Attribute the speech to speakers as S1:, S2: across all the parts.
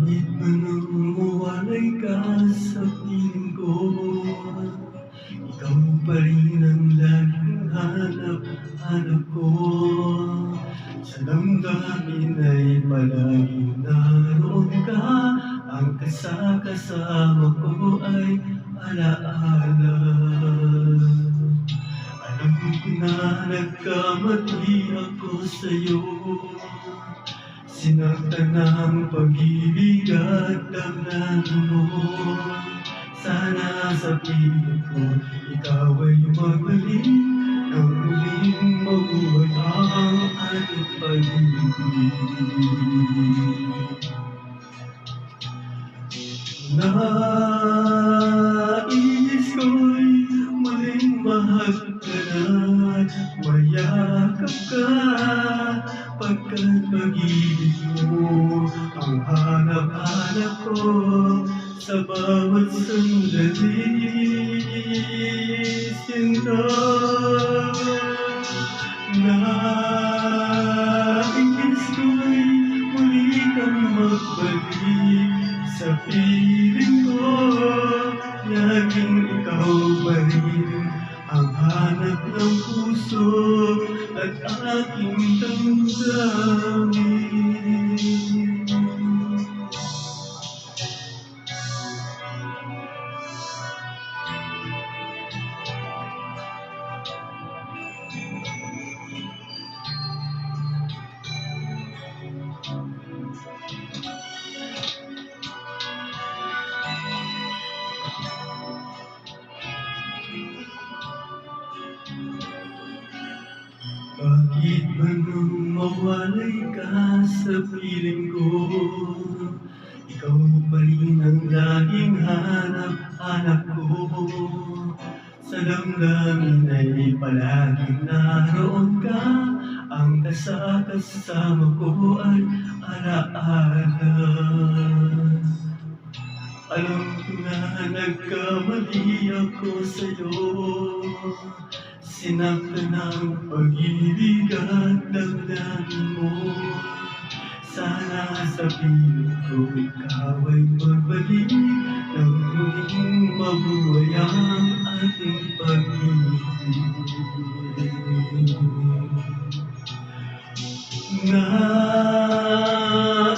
S1: Kahit anong mawalay ka sa piling ko, ikaw pa rin ang laging hanap-hanap ko. Sa damdamin ay palaging naroon ka, ang kasama ko ay alaala. Alam ko na nagkamali ako sa'yo, sinaktan ng pag-ibig at damdamin mo. Sana sa piling ko, ikaw ay magbalik nang muling mabuhay ang ating pag-ibig. Nais ko'y muling mahal ka na, mayakap ka, pagkat pag-ibig mo ang hanap-hanap ko sa bawat sandali. Sinta, nais ko'y muli kang magbalik sa piling ko, laging ikaw pa rin ang hanap ng puso at aking damdamin. Kahit anong mawalay ka sa piling ko, ikaw pa rin ang laging hanap-hanap ko. Sa damdamin ay palaging naroon ka, ang kasama ko ay alaala. Alam ko na nagkamali ako sa'yo, sinaktan ng pag-ibig at damdamin mo. Sana sa piling ko, ikaw ay magbalik nang muling mabuhay ang ating pag-ibig. Nais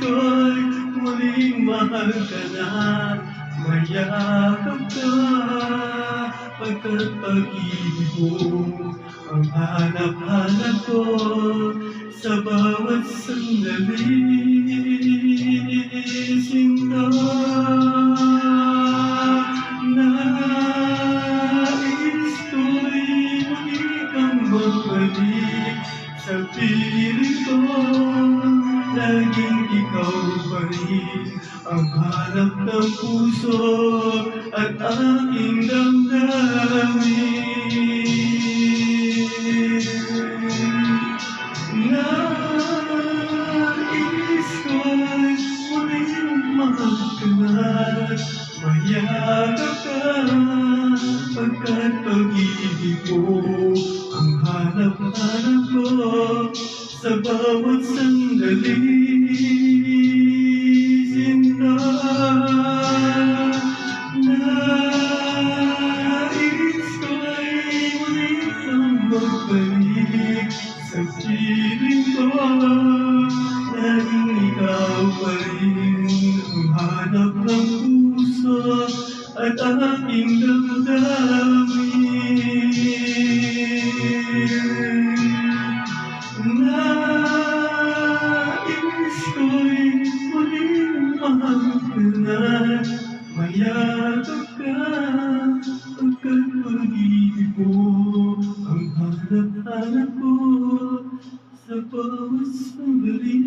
S1: ko'y muling mahal ka na, mayakap ka, pagkat pag-ibig mo ang hanap-hanap ko sa bawat sandali. Sinta, nais ko'y muli kang magbalik sa piling ko, laging ikaw pa rin ang hanap ng puso at aking damdamin. Nais ko'y muling mahal ka na, mayakap ka, pagkat pag-ibig mo ang hanap-hanap ko sa bawat sandali. Sinta, nais ko'y muli kang magbalik sa piling ko, laging ikaw pa rin ang hanap ng puso at aking damdamin. Nais ko'y muling mahal ka na, mayakap ka, pagkat pag-ibig mo ang hanap-hanap ko sa bawat sandali.